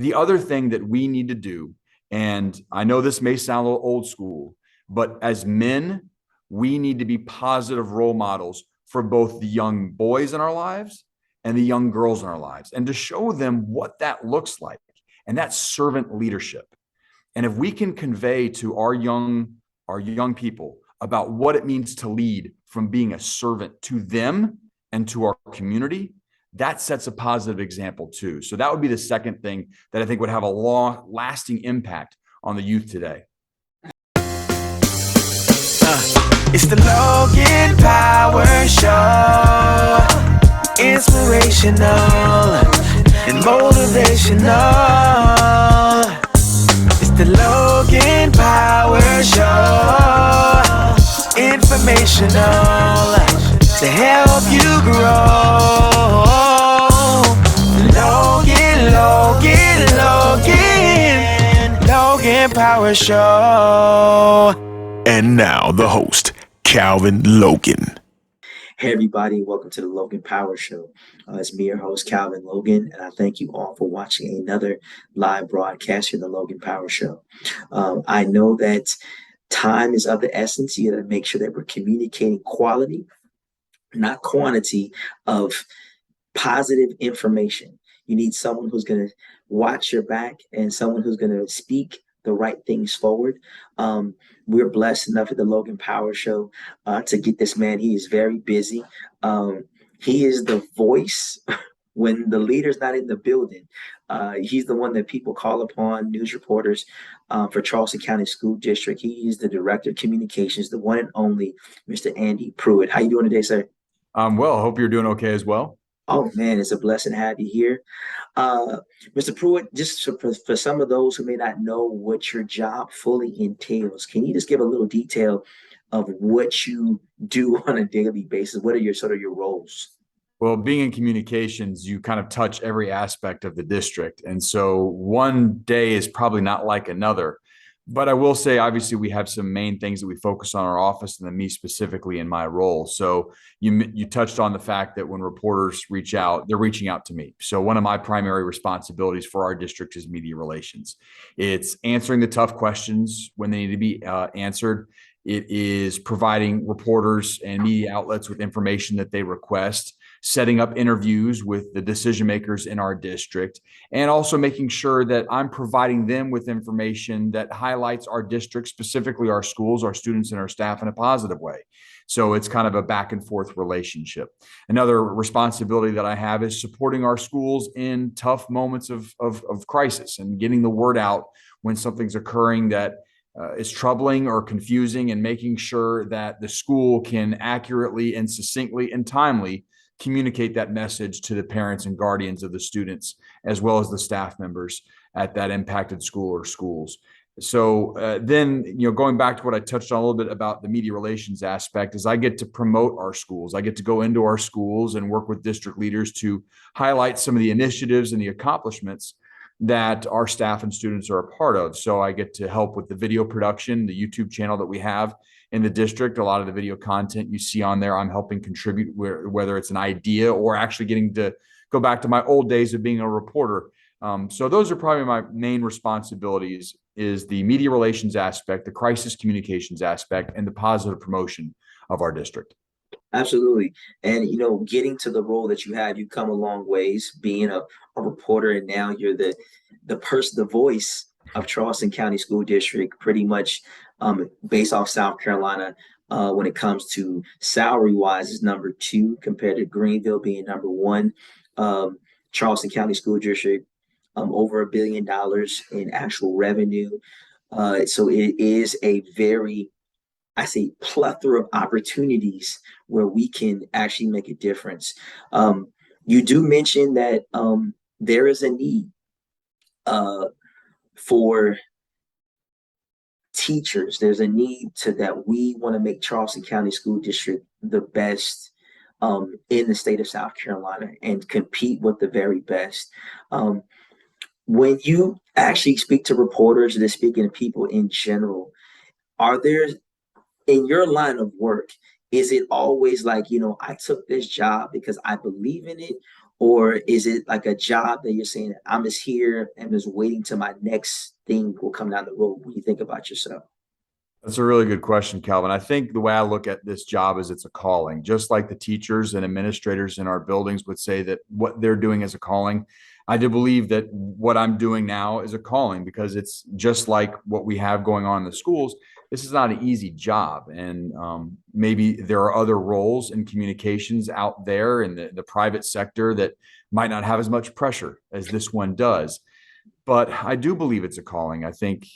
The other thing that we need to do, and I know this may sound a little old school, but as men, we need to be positive role models for both the young boys in our lives and the young girls in our lives, and to show them what that looks like. And that's servant leadership. And if we can convey to our young people about what it means to lead from being a servant to them and to our community, that sets a positive example too. So that would be the second thing that I think would have a long lasting impact on the youth today. It's the Logan Power Show. Inspirational and motivational. It's the Logan Power Show. Informational to help you grow. Logan Power Show. And now the host, Calvin Logan. Hey everybody, welcome to the Logan Power Show. It's me, your host, Calvin Logan, and I thank you all for watching another live broadcast here, the Logan Power Show. I know that time is of the essence. You got to make sure that we're communicating quality, not quantity, of positive information. You need someone who's going to watch your back and someone who's going to speak the right things forward. We're blessed enough at the Logan Power Show to get this man. He is very busy. He is the voice when the leader's not in the building. He's the one that people call upon, news reporters for Charleston County School District. He is the Director of Communications, the one and only Mr. Andy Pruitt. How you doing today, sir? Well, I hope you're doing okay as well. Oh, man, it's a blessing to have you here. Mr. Pruitt, just for some of those who may not know what your job fully entails, can you just give a little detail of what you do on a daily basis? What are your roles? Well, being in communications, you kind of touch every aspect of the district. And so one day is probably not like another. But I will say, obviously, we have some main things that we focus on in our office, and then me specifically in my role. So you touched on the fact that when reporters reach out, they're reaching out to me. So one of my primary responsibilities for our district is media relations. It's answering the tough questions when they need to be answered. It is providing reporters and media outlets with information that they request, setting up interviews with the decision makers in our district, and also making sure that I'm providing them with information that highlights our district, specifically our schools, our students, and our staff in a positive way. So it's kind of a back and forth relationship. Another responsibility that I have is supporting our schools in tough moments of crisis and getting the word out when something's occurring that is troubling or confusing, and making sure that the school can accurately and succinctly and timely communicate that message to the parents and guardians of the students, as well as the staff members at that impacted school or schools. So then, going back to what I touched on a little bit about the media relations aspect, is I get to promote our schools. I get to go into our schools and work with district leaders to highlight some of the initiatives and the accomplishments that our staff and students are a part of. So I get to help with the video production, the YouTube channel that we have in the district. A lot of the video content you see on there, I'm helping contribute, whether it's an idea or actually getting to go back to my old days of being a reporter. So those are probably my main responsibilities: is the media relations aspect, the crisis communications aspect, and the positive promotion of our district. Absolutely. And, getting to the role that you have, you've come a long ways being a reporter, and now you're the person, the voice of Charleston County School District, pretty much based off South Carolina. When it comes to salary wise, is number 2 compared to Greenville being number 1. Charleston County School District, over $1 billion in actual revenue. So it is a very, I say, plethora of opportunities where we can actually make a difference. You do mention that there is a need for teachers. There's a need that we want to make Charleston County School District the best in the state of South Carolina and compete with the very best. When you actually speak to reporters and speaking to people in general, are there, in your line of work, is it always like, I took this job because I believe in it? Or is it like a job that you're saying, I'm just here and just waiting till my next thing will come down the road when you think about yourself? That's a really good question, Calvin. I think the way I look at this job is it's a calling, just like the teachers and administrators in our buildings would say that what they're doing is a calling. I do believe that what I'm doing now is a calling because it's just like what we have going on in the schools. This is not an easy job. And maybe there are other roles in communications out there in the private sector that might not have as much pressure as this one does. But I do believe it's a calling. I think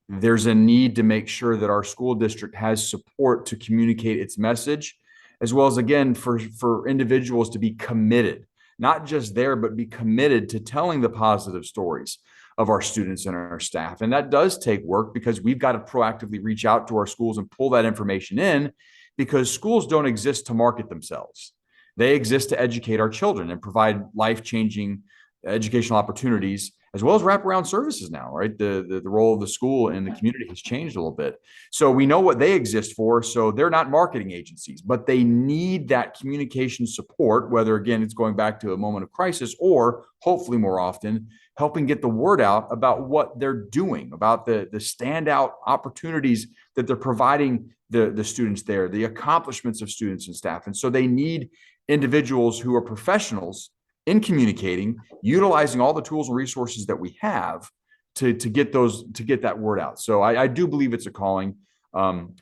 there's a need to make sure that our school district has support to communicate its message, as well as, again, for individuals to be committed, not just there, but be committed to telling the positive stories of our students and our staff. And that does take work because we've got to proactively reach out to our schools and pull that information in, because schools don't exist to market themselves. They exist to educate our children and provide life-changing educational opportunities, as well as wraparound services now, right? The role of the school in the community has changed a little bit. So we know what they exist for. So they're not marketing agencies, but they need that communication support, whether, again, it's going back to a moment of crisis or hopefully more often helping get the word out about what they're doing, about the standout opportunities that they're providing the students there, the accomplishments of students and staff. And so they need individuals who are professionals in communicating, utilizing all the tools and resources that we have to get that word out. So I do believe it's a calling.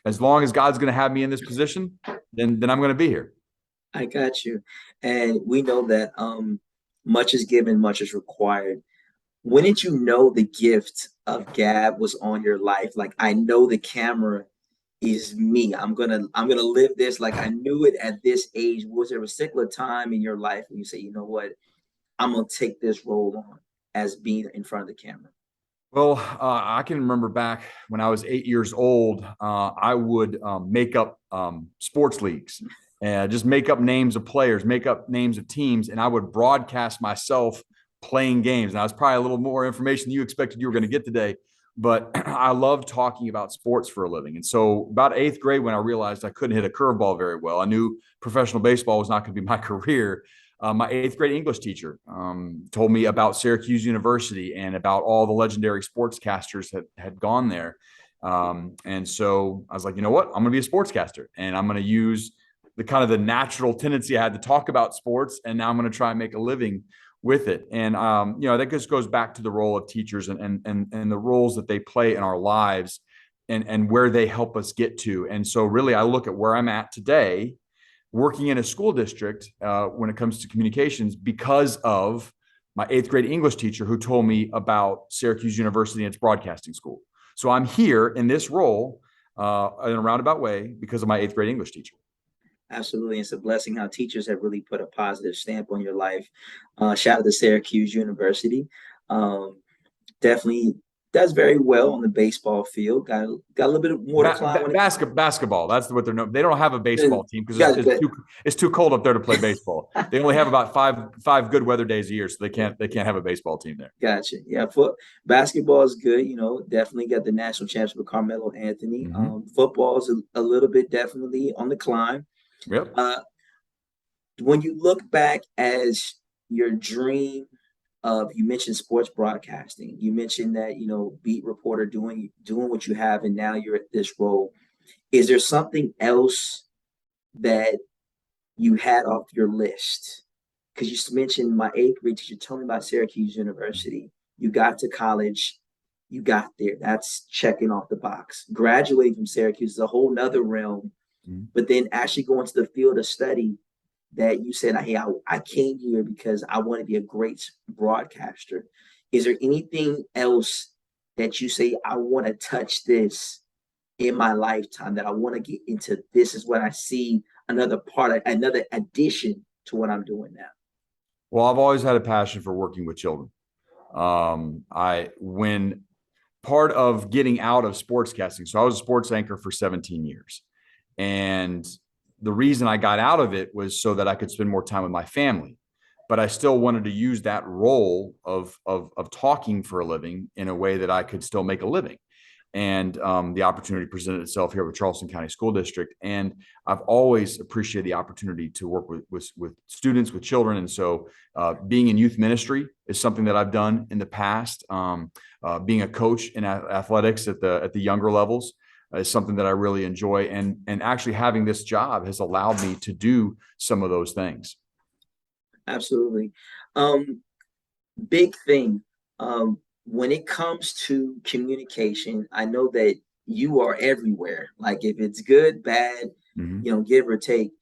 As long as God's going to have me in this position, then I'm going to be here. I got you. And we know that much is given, much is required. When did you know the gift of Gab was on your life? Like, I know the camera is me. I'm gonna live this. Like, I knew it at this age. Was there a particular time in your life when you say, you know what, I'm gonna take this role on as being in front of the camera? Well, I can remember back when I was 8 years old, I would make up sports leagues and just make up names of players, make up names of teams, and I would broadcast myself playing games. Now, it's probably a little more information than you expected you were going to get today, but I love talking about sports for a living. And so about eighth grade, when I realized I couldn't hit a curveball very well, I knew professional baseball was not going to be my career. My eighth grade English teacher told me about Syracuse University and about all the legendary sportscasters that had gone there. And so I was like, you know what? I'm going to be a sportscaster, and I'm going to use the kind of the natural tendency I had to talk about sports. And now I'm going to try and make a living with it. And, that just goes back to the role of teachers and the roles that they play in our lives and where they help us get to. And so really, I look at where I'm at today, working in a school district when it comes to communications, because of my eighth grade English teacher who told me about Syracuse University and its broadcasting school. So I'm here in this role in a roundabout way because of my eighth grade English teacher. Absolutely. It's a blessing how teachers have really put a positive stamp on your life. Shout out to Syracuse University. Definitely does very well on the baseball field. Got a little bit more to climb. Basketball. That's what they're known. They don't have a baseball team because it's too cold up there to play baseball. They only have about five good weather days a year, so they can't have a baseball team there. Gotcha. Yeah, basketball is good. Definitely got the national championship with Carmelo Anthony. Football is a little bit definitely on the climb. Yep. When you look back as your dream of, you mentioned sports broadcasting, you mentioned that, beat reporter, doing what you have, and now you're at this role. Is there something else that you had off your list? Because you mentioned my eighth grade teacher told me about Syracuse University. You got to college, you got there. That's checking off the box. Graduating from Syracuse is a whole nother realm. But then actually going to the field of study that you said, hey, I came here because I want to be a great broadcaster. Is there anything else that you say, I want to touch this in my lifetime, that I want to get into? This is what I see, another addition to what I'm doing now? Well, I've always had a passion for working with children. When part of getting out of sportscasting, so I was a sports anchor for 17 years. And the reason I got out of it was so that I could spend more time with my family. But I still wanted to use that role of talking for a living in a way that I could still make a living. and the opportunity presented itself here with Charleston County School District. And I've always appreciated the opportunity to work with students, with children. And so being in youth ministry is something that I've done in the past. Being a coach in athletics at the younger levels is something that I really enjoy. And actually having this job has allowed me to do some of those things. Absolutely. Big thing. When it comes to communication, I know that you are everywhere. Like if it's good, bad, give or take,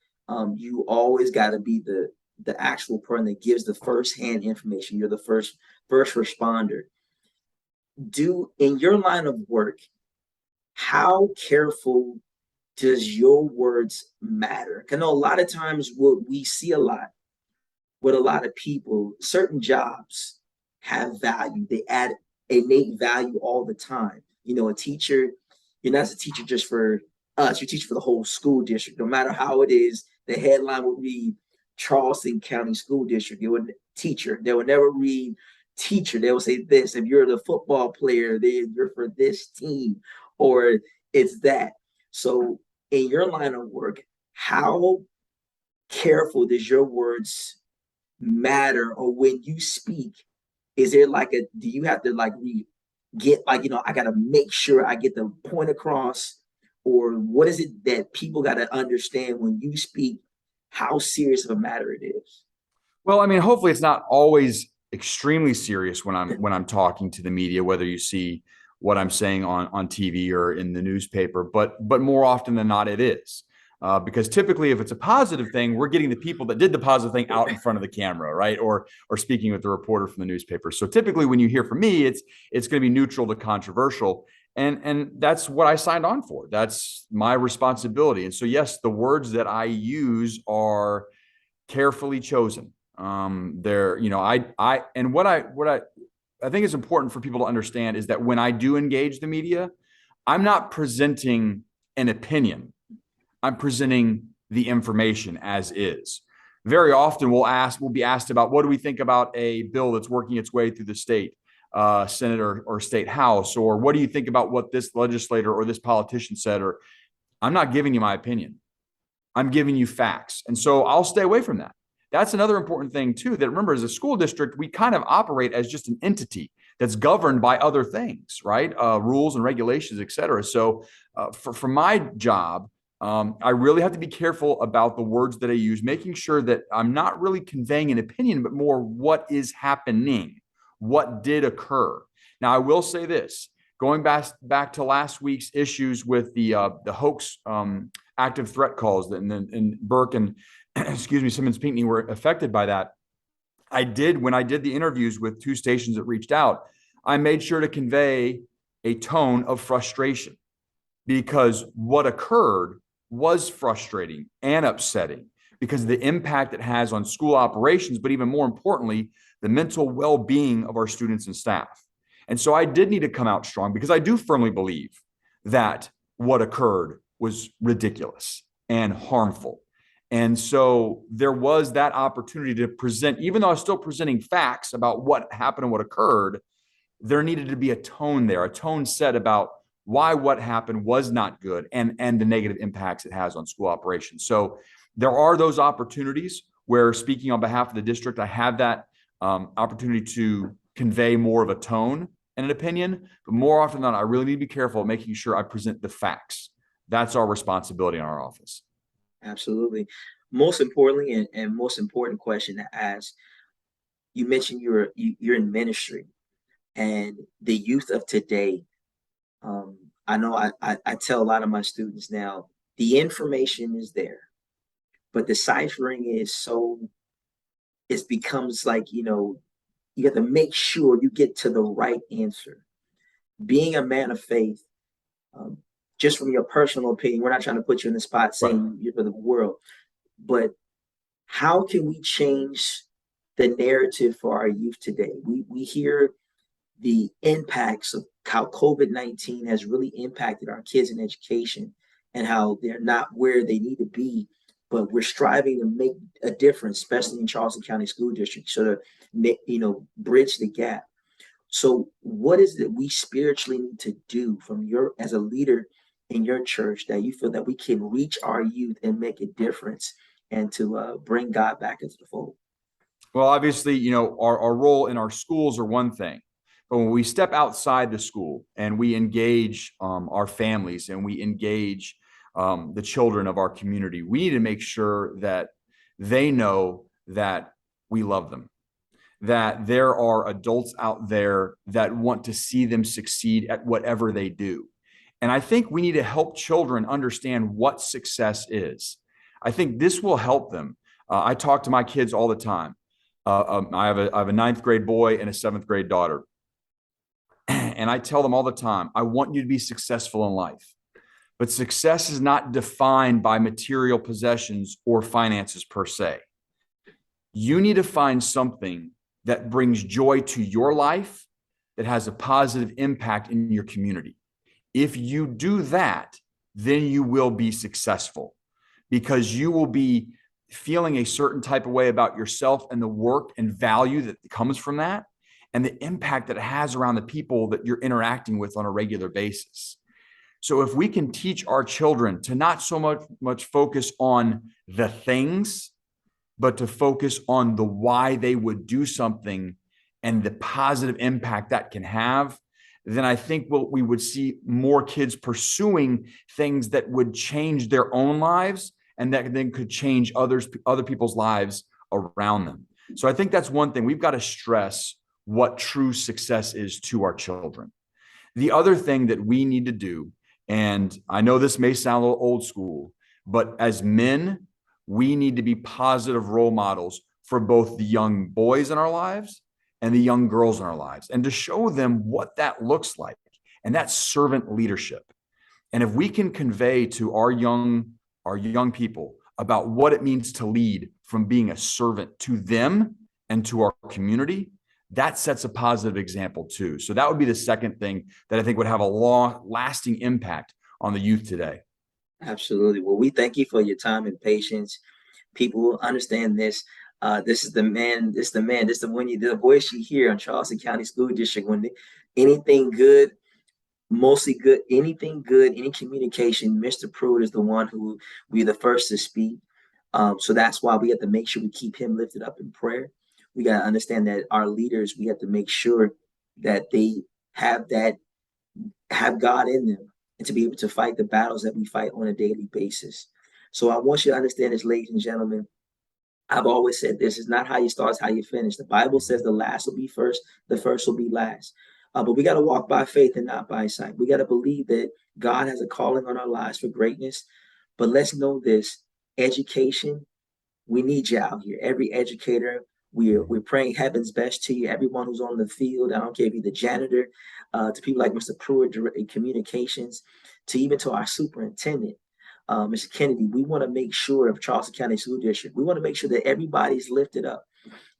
you always got to be the actual person that gives the first-hand information. You're the first responder. In your line of work, how careful does your words matter? I know a lot of times what we see a lot with a lot of people, certain jobs have value. They add innate value all the time. A teacher, you're not a teacher just for us, you teach for the whole school district. No matter how it is, the headline would read Charleston County School District. It would teacher. They would never read teacher. They will say this. If you're the football player, then you're for this team, or it's that. So in your line of work, how careful does your words matter? Or when you speak, is there do you have to I gotta make sure I get the point across? Or what is it that people got to understand when you speak, how serious of a matter it is? Well, I mean, hopefully it's not always extremely serious when I'm talking to the media, whether you see what I'm saying on TV or in the newspaper, but more often than not, it is. Because typically, if it's a positive thing, we're getting the people that did the positive thing out in front of the camera, right? Or speaking with the reporter from the newspaper. So typically, when you hear from me, it's going to be neutral to controversial, and that's what I signed on for. That's my responsibility. And so, yes, the words that I use are carefully chosen. I think is important for people to understand is that when I do engage the media, I'm not presenting an opinion. I'm presenting the information as is. Very often we'll be asked about what do we think about a bill that's working its way through the state Senate or state house, or what do you think about what this legislator or this politician said? Or I'm not giving you my opinion. I'm giving you facts. And so I'll stay away from that. That's another important thing too, that remember, as a school district, we kind of operate as just an entity that's governed by other things, right? Rules and regulations, et cetera. So for my job, I really have to be careful about the words that I use, making sure that I'm not really conveying an opinion, but more what is happening, what did occur. Now, I will say this, going back to last week's issues with the hoax active threat calls, and Burke and Simmons Pinckney were affected by that. When I did the interviews with two stations that reached out, I made sure to convey a tone of frustration, because what occurred was frustrating and upsetting because of the impact it has on school operations, but even more importantly, the mental well-being of our students and staff. And so I did need to come out strong, because I do firmly believe that what occurred was ridiculous and harmful. And so there was that opportunity to present, even though I was still presenting facts about what happened and what occurred, there needed to be a tone there, a tone set about why what happened was not good and the negative impacts it has on school operations. So there are those opportunities where, speaking on behalf of the district, I have that opportunity to convey more of a tone and an opinion, but more often than not, I really need to be careful of making sure I present the facts. That's our responsibility in our office. Absolutely. Most importantly, and most important question to ask, you mentioned you're in ministry, and the youth of today. I know I tell a lot of my students now, the information is there, but deciphering it becomes like, you have to make sure you get to the right answer. Being a man of faith, just from your personal opinion, we're not trying to put you in the spot saying you're for the world, but how can we change the narrative for our youth today? We hear the impacts of how COVID-19 has really impacted our kids in education, and how they're not where they need to be, but we're striving to make a difference, especially in Charleston County School District, so to bridge the gap. So what is it we spiritually need to do from as a leader in your church that you feel that we can reach our youth and make a difference and to bring God back into the fold? Well, obviously, our role in our schools are one thing, but when we step outside the school and we engage our families and we engage the children of our community, we need to make sure that they know that we love them, that there are adults out there that want to see them succeed at whatever they do. And I think we need to help children understand what success is. I think this will help them. I talk to my kids all the time. I have a ninth grade boy and a seventh grade daughter. And I tell them all the time, I want you to be successful in life. But success is not defined by material possessions or finances per se. You need to find something that brings joy to your life, that has a positive impact in your community. If you do that, then you will be successful, because you will be feeling a certain type of way about yourself and the work and value that comes from that, and the impact that it has around the people that you're interacting with on a regular basis. So if we can teach our children to not so much focus on the things, but to focus on the why they would do something and the positive impact that can have, then I think we would see more kids pursuing things that would change their own lives and that then could change other people's lives around them. So I think that's one thing. We've got to stress what true success is to our children. The other thing that we need to do, and I know this may sound a little old school, but as men, we need to be positive role models for both the young boys in our lives and the young girls in our lives, and to show them what that looks like. And that's servant leadership. And if we can convey to our young people about what it means to lead from being a servant to them and to our community, that sets a positive example too. So that would be the second thing that I think would have a lasting impact on the youth today. Absolutely. Well, we thank you for your time and patience. People will understand this. This is the man. This is the voice you hear on Charleston County School District. When anything good, mostly good, anything good, any communication, Mr. Pruitt is the one who we're the first to speak. So that's why we have to make sure we keep him lifted up in prayer. We got to understand that our leaders, we have to make sure that they have God in them, and to be able to fight the battles that we fight on a daily basis. So I want you to understand this, ladies and gentlemen. I've always said this is not how you start, it's how you finish. The Bible says the last will be first, the first will be last. But we got to walk by faith and not by sight. We got to believe that God has a calling on our lives for greatness. But let's know this: education, we need you out here. Every educator, we're praying heaven's best to you. Everyone who's on the field, I don't care if you're the janitor, to people like Mr. Pruitt in communications, to even to our superintendent, Mr. Kennedy. We want to make sure of Charleston County School District. We want to make sure that everybody's lifted up,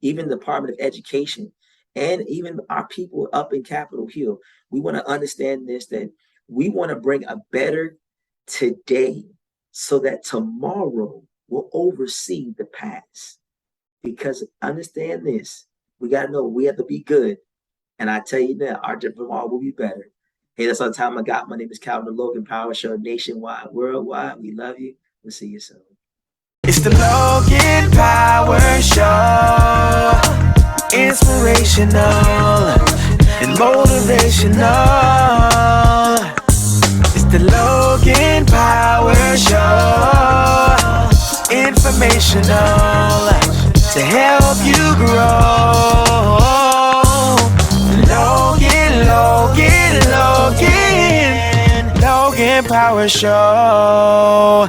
even the Department of Education, and even our people up in Capitol Hill. We want to understand this, that we want to bring a better today so that tomorrow will oversee the past. Because understand this, we got to know we have to be good. And I tell you now, our tomorrow will be better. Hey, that's all the time I got. My name is Calvin, the Logan Power Show, nationwide, worldwide. We love you. We'll see you soon. It's the Logan Power Show. Inspirational and motivational. It's the Logan Power Show. Informational to help you grow. Logan Power Show.